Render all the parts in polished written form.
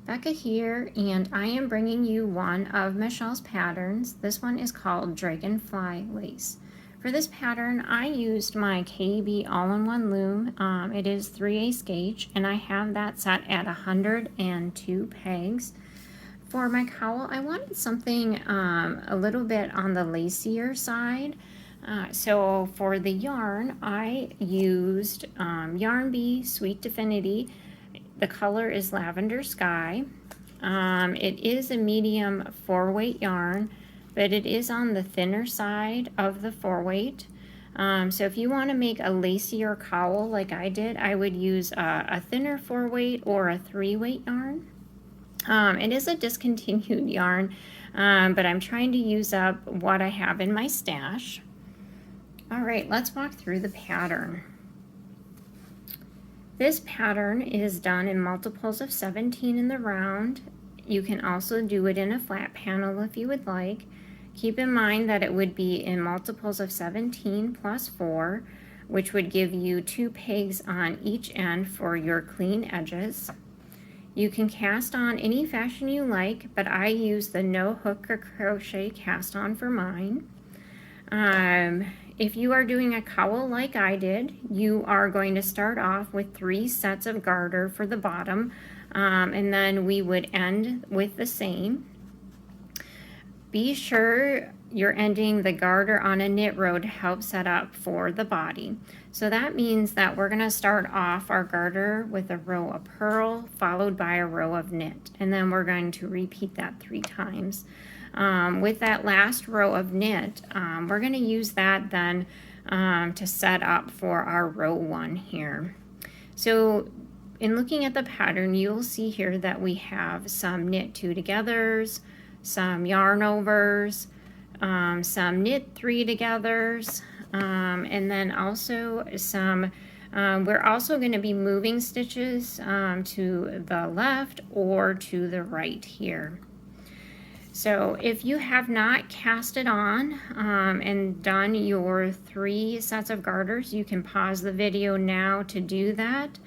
Becca here, and I am bringing you one of Michelle's patterns. This one is called Dragonfly Lace. For this pattern, I used my KB all-in-one loom. It is 3/8 gauge, and I have that set at 102 pegs. For my cowl, I wanted something a little bit on the lacier side. So for the yarn, I used Yarn Bee Sweet Definity. The color is Lavender Sky. It is a medium 4-weight yarn, but it is on the thinner side of the 4-weight. So if you want to make a lacier cowl like I did, I would use a thinner 4-weight or a 3-weight yarn. It is a discontinued yarn, but I'm trying to use up what I have in my stash. All right, let's walk through the pattern. This pattern is done in multiples of 17 in the round. You can also do it in a flat panel if you would like. Keep in mind that it would be in multiples of 17 plus 4, which would give you 2 pegs on each end for your clean edges. You can cast on any fashion you like, but I use the no hook or crochet cast on for mine. If you are doing a cowl like I did, you are going to start off with 3 sets of garter for the bottom, and then we would end with the same. Be sure you're ending the garter on a knit row to help set up for the body. So that means that we're going to start off our garter with a row of purl followed by a row of knit, and then we're going to repeat that 3 times. With that last row of knit, we're going to use that then to set up for our row 1 here. So in looking at the pattern, you'll see here that we have some knit 2 togethers, some yarn overs, some knit 3 togethers, and then also some, we're also going to be moving stitches to the left or to the right here. So if you have not cast it on and done your 3 sets of garters, you can pause the video now to do that.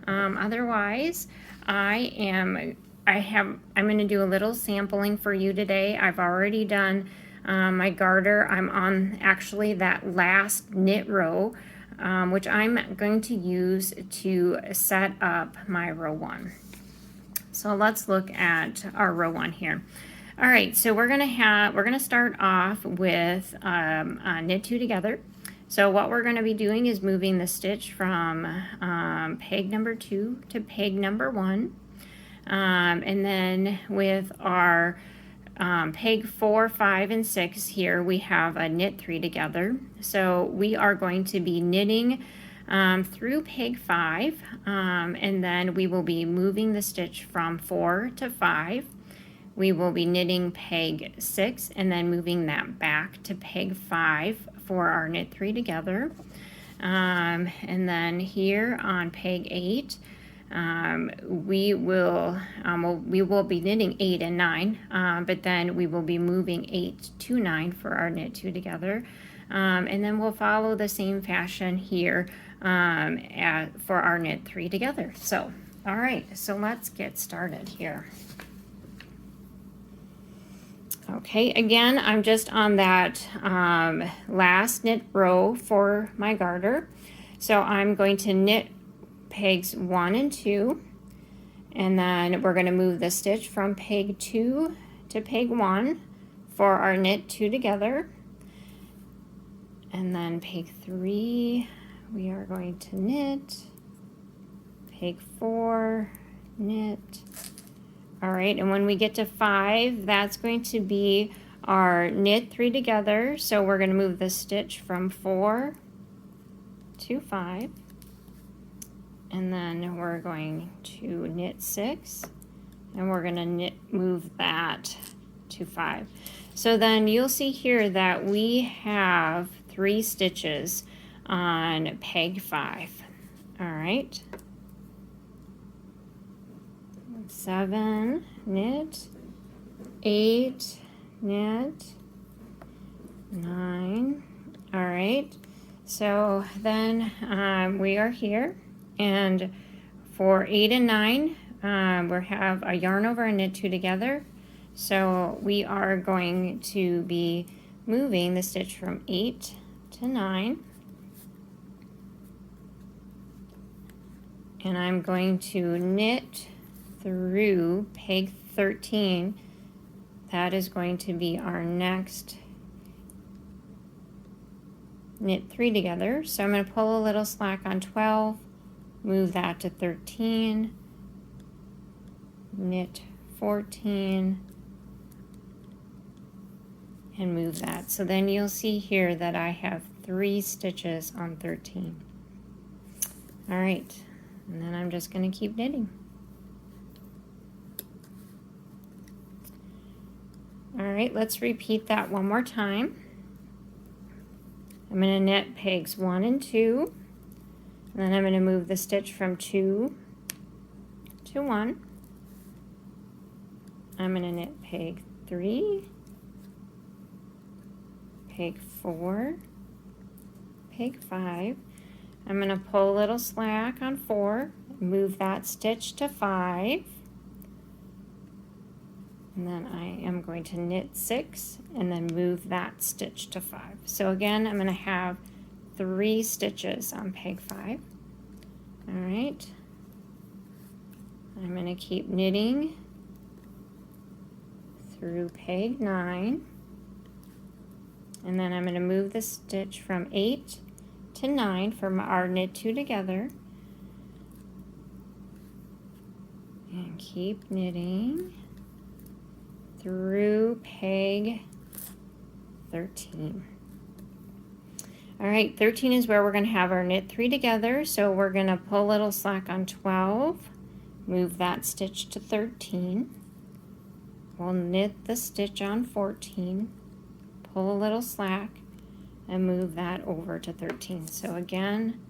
Otherwise, I'm going to do a little sampling for you today. I've already done my garter. I'm on actually that last knit row, which I'm going to use to set up my row 1. So let's look at our row 1 here. All right, so we're gonna start off with knit 2 together. So what we're gonna be doing is moving the stitch from peg number 2 to peg number 1. And then with our peg 4, 5, and 6 here, we have a knit 3 together. So we are going to be knitting through peg 5, and then we will be moving the stitch from 4 to 5. We will be knitting peg 6 and then moving that back to peg 5 for our knit 3 together. And then here on peg 8, we will be knitting 8 and 9, but then we will be moving 8 to 9 for our knit 2 together. And then we'll follow the same fashion here for our knit 3 together. So, all right, so let's get started here. Okay, again, I'm just on that last knit row for my garter. So I'm going to knit pegs 1 and 2, and then we're going to move the stitch from peg 2 to peg 1 for our knit 2 together. And then peg 3, we are going to knit, peg 4, knit. All right, and when we get to 5, that's going to be our knit 3 together. So we're going to move the stitch from 4 to 5. And then we're going to knit 6, and we're going to move that to 5. So then you'll see here that we have 3 stitches on peg 5. All right. 7, knit, 8, knit, 9. All right, so then we are here, and for 8 and 9 we have a yarn over and knit 2 together. So we are going to be moving the stitch from 8 to 9. And I'm going to knit through peg 13. That is going to be our next knit 3 together. So I'm going to pull a little slack on 12, move that to 13, knit 14, and move that. So then you'll see here that I have 3 stitches on 13. All right, and then I'm just going to keep knitting. All right, let's repeat that one more time. I'm going to knit pegs 1 and 2, and then I'm going to move the stitch from 2 to 1. I'm going to knit peg 3, peg 4, peg 5. I'm going to pull a little slack on 4, move that stitch to 5, and then I am going to knit 6 and then move that stitch to 5. So again, I'm going to have 3 stitches on peg 5. All right, I'm going to keep knitting through peg 9, and then I'm going to move the stitch from 8 to 9 for our knit 2 together, and keep knitting through peg 13. All right, 13 is where we're going to have our knit 3 together, so we're going to pull a little slack on 12, move that stitch to 13. We'll knit the stitch on 14, pull a little slack, and move that over to 13. So again,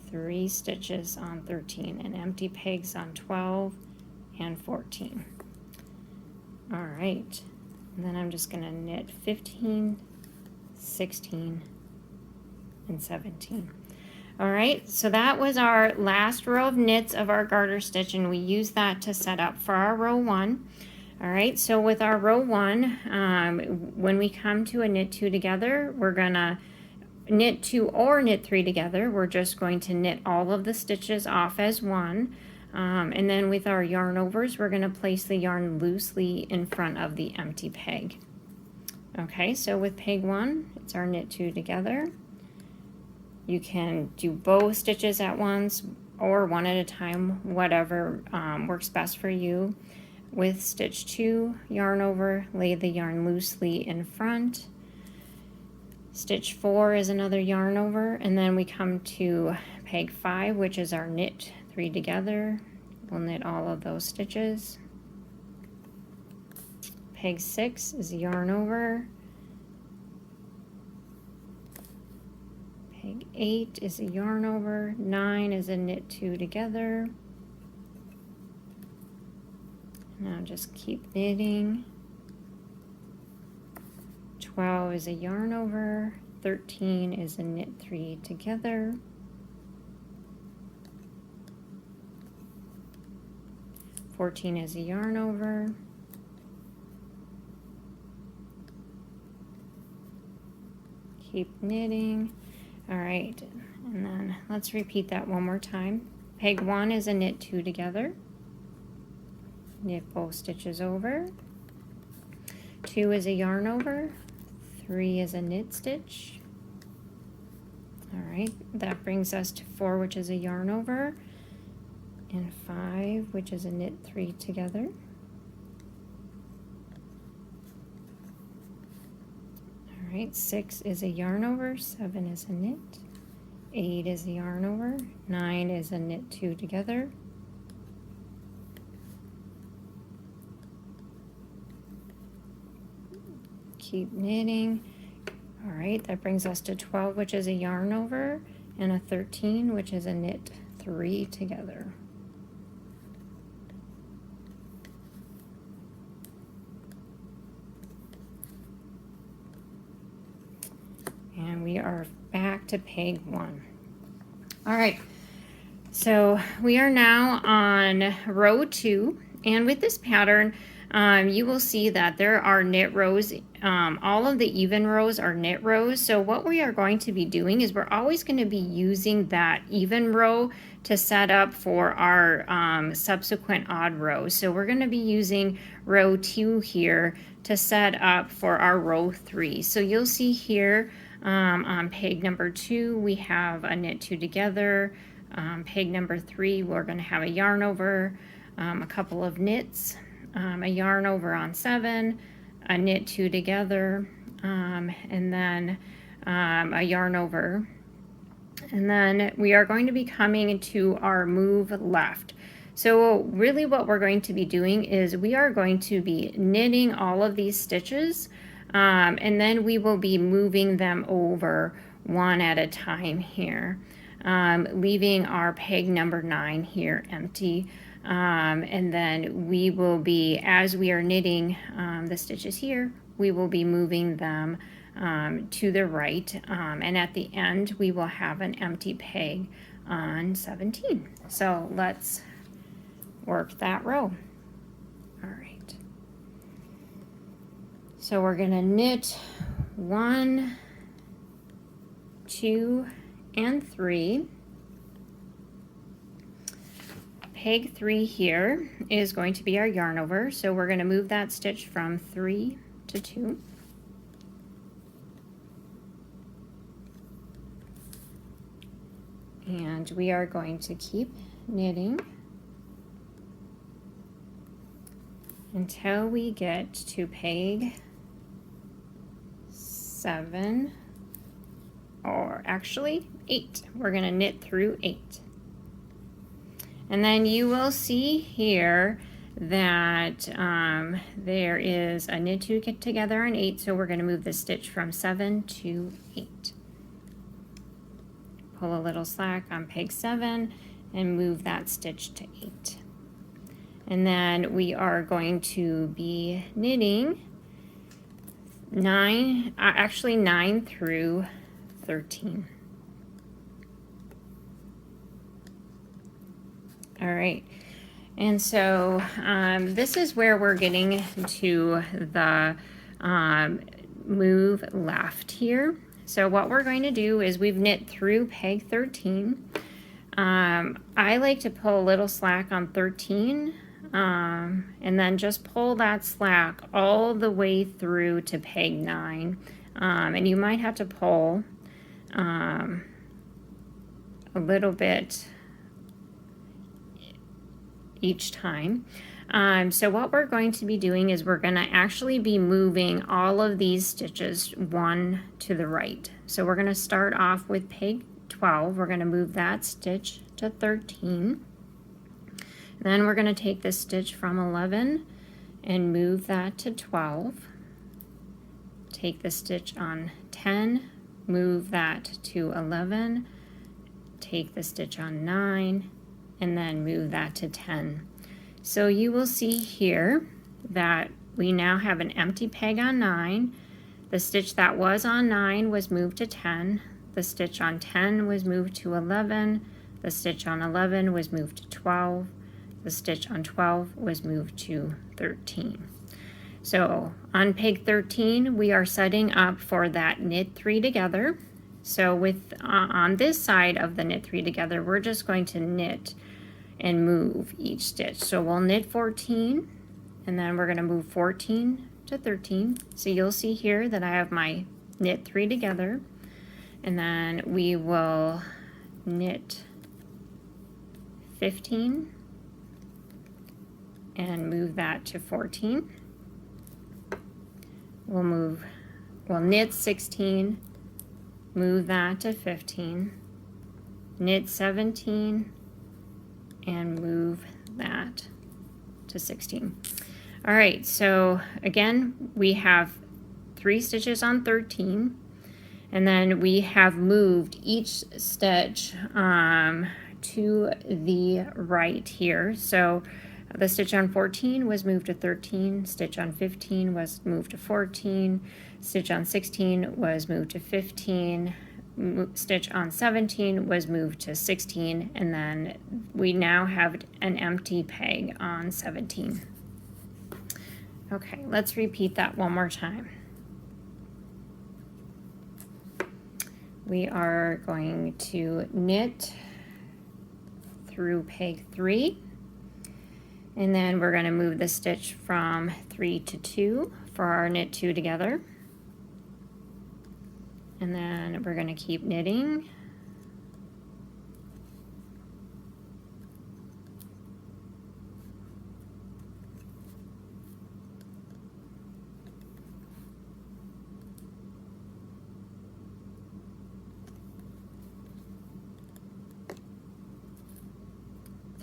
3 stitches on 13 and empty pegs on 12 and 14. All right, and then I'm just going to knit 15, 16, and 17. All right, so that was our last row of knits of our garter stitch, and we use that to set up for our row 1. All right, so with our row 1, when we come to a knit 2 together, we're gonna knit 2 or knit 3 together. We're just going to knit all of the stitches off as one. And then with our yarn overs, we're gonna place the yarn loosely in front of the empty peg. Okay, so with peg 1, it's our knit 2 together. You can do both stitches at once or one at a time, whatever works best for you. With stitch 2, yarn over, lay the yarn loosely in front. Stitch 4 is another yarn over, and then we come to peg 5, which is our knit 3 together. We'll knit all of those stitches. Peg 6 is a yarn over. Peg 8 is a yarn over. 9 is a knit 2 together. Now just keep knitting. 12 is a yarn over. 13 is a knit 3 together. 14 is a yarn over. Keep knitting. All right, and then let's repeat that one more time. Peg 1 is a knit 2 together. Knit both stitches over. 2 is a yarn over. 3 is a knit stitch. All right, that brings us to 4, which is a yarn over, and 5, which is a knit 3 together. All right, 6 is a yarn over, 7 is a knit, 8 is a yarn over, 9 is a knit 2 together. Keep knitting. All right, that brings us to 12, which is a yarn over, and a 13, which is a knit 3 together. And we are back to peg 1. All right, So we are now on row 2, and with this pattern, you will see that there are knit rows. All of the even rows are knit rows. So what we are going to be doing is we're always going to be using that even row to set up for our subsequent odd rows. So we're going to be using row 2 here to set up for our row 3. So you'll see here on peg number 2, we have a knit 2 together. Peg number 3, we're going to have a yarn over, a couple of knits, a yarn over on 7, a knit 2 together, and then a yarn over. And then we are going to be coming to our move left. So really what we're going to be doing is we are going to be knitting all of these stitches, and then we will be moving them over one at a time here. Leaving our peg number 9 here empty, and then we will be, as we are knitting the stitches here, we will be moving them to the right, and at the end we will have an empty peg on 17. So let's work that row. All right, so we're going to knit 1, 2, and 3. Peg 3 here is going to be our yarn over, so we're going to move that stitch from 3 to 2. And we are going to keep knitting until we get to peg 7, or actually 8. We're going to knit through 8. And then you will see here that there is a knit 2 together on 8, so we're going to move the stitch from 7 to 8. Pull a little slack on peg 7 and move that stitch to 8. And then we are going to be knitting 9 through 13. All right, and so this is where we're getting to the move left here. So what we're going to do is we've knit through peg 13. I like to pull a little slack on 13, and then just pull that slack all the way through to peg 9. And you might have to pull a little bit each time. So what we're going to be doing is we're going to actually be moving all of these stitches one to the right. So we're going to start off with peg 12. We're going to move that stitch to 13. Then we're going to take this stitch from 11 and move that to 12. Take the stitch on 10, move that to 11, take the stitch on 9, and then move that to 10. So you will see here that we now have an empty peg on 9. The stitch that was on 9 was moved to 10. The stitch on 10 was moved to 11. The stitch on 11 was moved to 12. The stitch on 12 was moved to 13. So on peg 13, we are setting up for that knit 3 together. So with on this side of the knit 3 together, we're just going to knit and move each stitch. So we'll knit 14, and then we're going to move 14 to 13. So you'll see here that I have my knit 3 together, and then we will knit 15 and move that to 14. We'll knit 16, move that to 15, knit 17, and move that to 16. All right, so again, we have 3 stitches on 13, and then we have moved each stitch to the right here. So the stitch on 14 was moved to 13, stitch on 15 was moved to 14, stitch on 16 was moved to 15, stitch on 17 was moved to 16, and then we now have an empty peg on 17. Okay, let's repeat that one more time. We are going to knit through peg 3, and then we're going to move the stitch from 3 to 2 for our knit 2 together. And then we're going to keep knitting.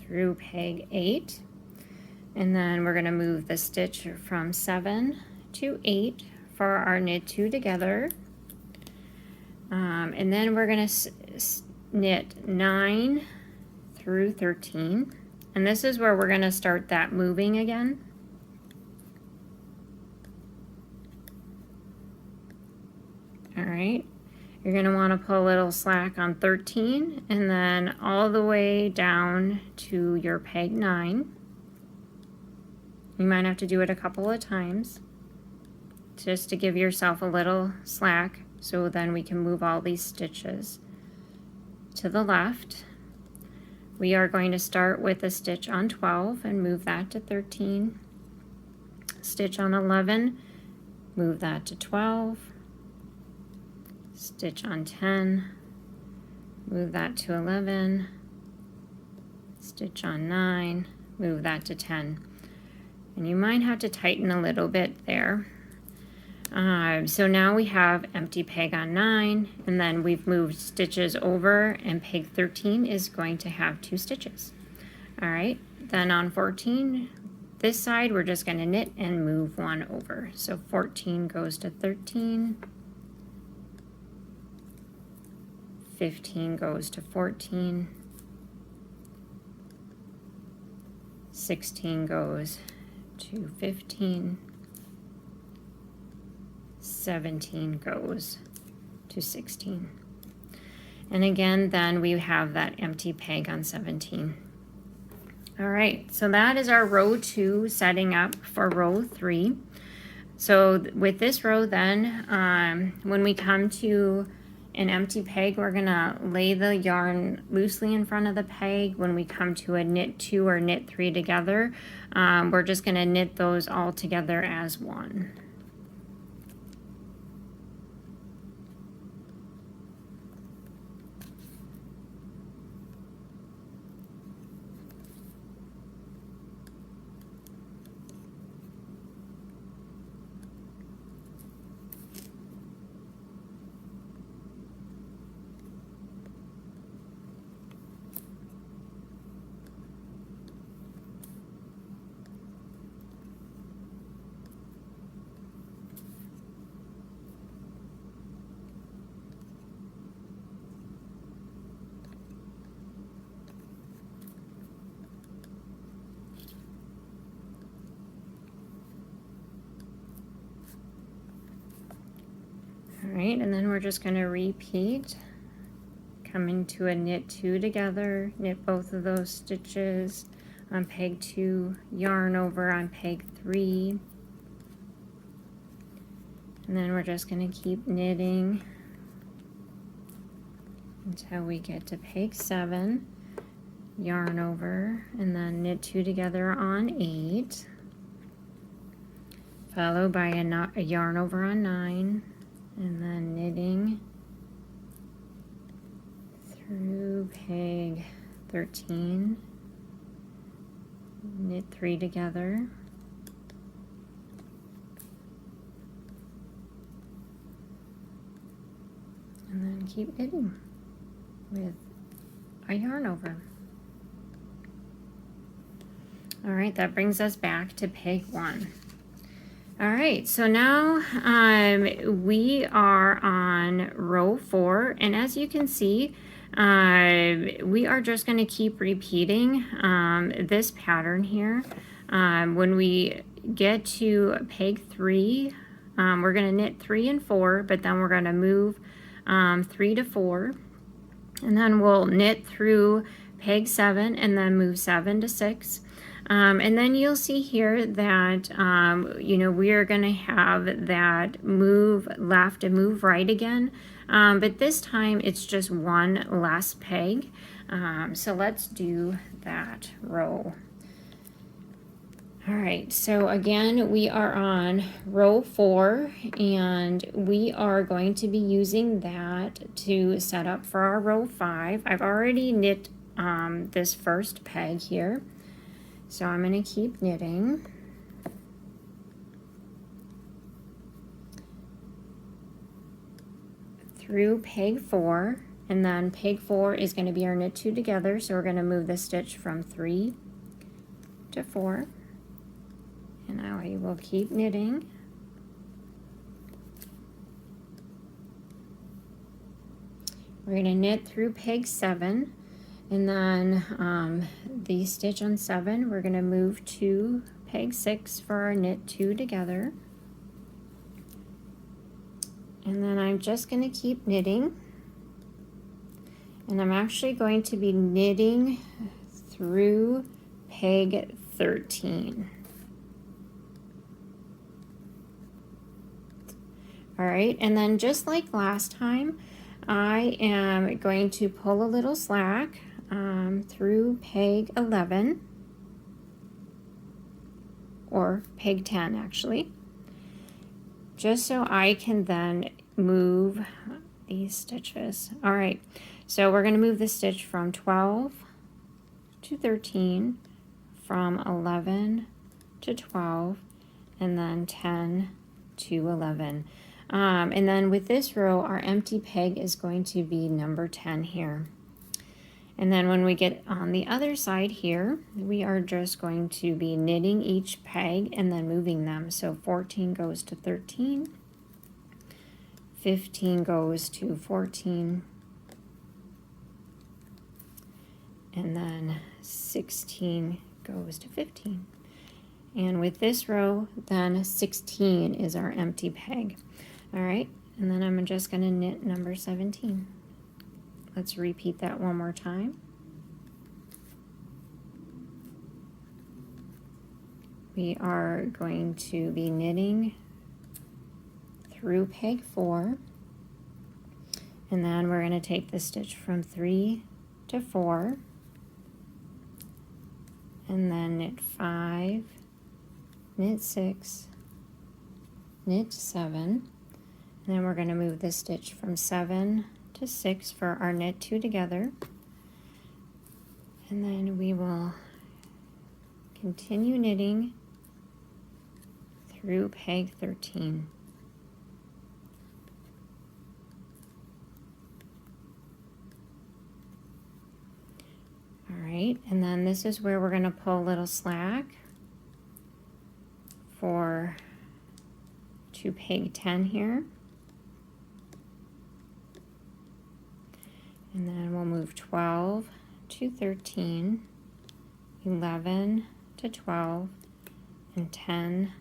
Through peg 8, and then we're going to move the stitch from 7 to 8 for our knit 2 together, and then we're going to knit 9 through 13, and this is where we're going to start that moving again. All right. You're going to want to put a little slack on 13 and then all the way down to your peg 9. You might have to do it a couple of times just to give yourself a little slack, so then we can move all these stitches to the left. We are going to start with a stitch on 12 and move that to 13. Stitch on 11, move that to 12. Stitch on 10, move that to 11, stitch on 9, move that to 10. And you might have to tighten a little bit there. So now we have empty peg on 9, and then we've moved stitches over, and peg 13 is going to have 2 stitches. All right, then on 14, this side we're just going to knit and move 1 over. So 14 goes to 13. 15 goes to 14, 16 goes to 15, 17 goes to 16. And again, then we have that empty peg on 17. All right, so that is our row 2 setting up for row 3. So with this row then, when we come to an empty peg, we're gonna lay the yarn loosely in front of the peg. When we come to a knit 2 or knit 3 together, we're just gonna knit those all together as one. All right, and then we're just going to repeat, coming to a knit 2 together, knit both of those stitches on peg 2, yarn over on peg 3, and then we're just going to keep knitting until we get to peg 7, yarn over, and then knit 2 together on 8, followed by a yarn over on 9, and then knitting through peg 13, knit 3 together, and then keep knitting with a yarn over. All right, that brings us back to peg 1. All right, so now we are on row 4, and as you can see, we are just going to keep repeating this pattern here. When we get to peg 3, we're going to knit 3 and 4, but then we're going to move 3 to 4, and then we'll knit through peg 7 and then move 7 to 6. And then you'll see here that, you know, we are going to have that move left and move right again. But this time it's just one less peg. So let's do that row. All right, so again, we are on row 4, and we are going to be using that to set up for our row 5. I've already knit this first peg here, so I'm going to keep knitting. Through peg 4, and then peg 4 is going to be our knit 2 together, so we're going to move the stitch from 3 to 4. And now I will keep knitting. We're going to knit through peg 7, and then the stitch on 7, we're going to move to peg 6 for our knit 2 together. And then I'm just going to keep knitting. And I'm actually going to be knitting through peg 13. All right, and then just like last time, I am going to pull a little slack through peg 11, or peg 10 actually, just so I can then move these stitches. All right, so we're going to move the stitch from 12 to 13, from 11 to 12, and then 10 to 11. And then with this row, our empty peg is going to be number 10 here. And then when we get on the other side here, we are just going to be knitting each peg and then moving them. So 14 goes to 13, 15 goes to 14, and then 16 goes to 15. And with this row, then 16 is our empty peg. All right, and then I'm just going to knit number 17. Let's repeat that one more time. We are going to be knitting through peg 4, and then we're going to take the stitch from 3 to 4, and then knit 5, knit 6, knit 7, and then we're going to move the stitch from 7 to 6 for our knit 2 together, and then we will continue knitting through peg 13. All right, and then this is where we're going to pull a little slack to peg 10 here. And then we'll move 12 to 13, 11 to 12, and 10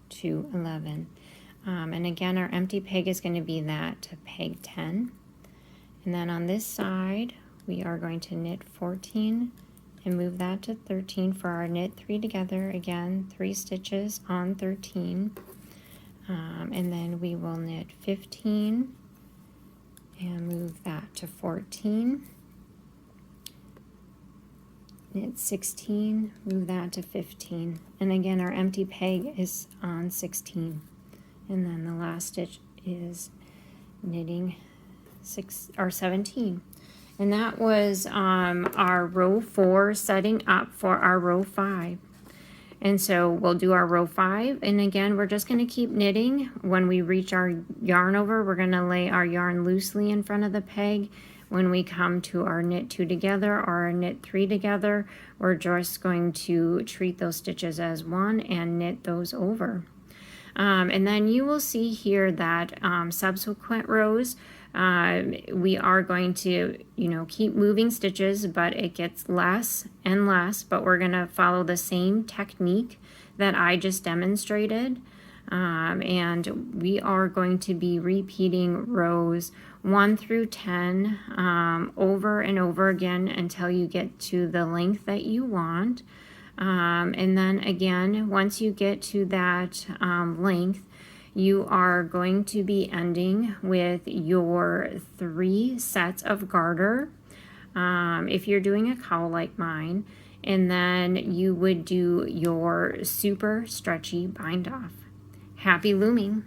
to 11. And again, our empty peg is going to be that to peg 10. And then on this side, we are going to knit 14 and move that to 13 for our knit 3 together. Again, 3 stitches on 13. And then we will knit 15 and move that to 14. Knit 16, move that to 15. And again, our empty peg is on 16. And then the last stitch is knitting 17. And that was our row 4 setting up for our row 5. And so we'll do our row 5, and again we're just going to keep knitting. When we reach our yarn over, we're going to lay our yarn loosely in front of the peg. When we come to our knit 2 together or our knit 3 together, we're just going to treat those stitches as one and knit those over. And then you will see here that subsequent rows, we are going to, keep moving stitches, but it gets less and less, but we're going to follow the same technique that I just demonstrated. And we are going to be repeating rows 1 through 10 over and over again until you get to the length that you want. And then again, once you get to that length, you are going to be ending with your 3 sets of garter, if you're doing a cowl like mine, and then you would do your super stretchy bind off. Happy looming!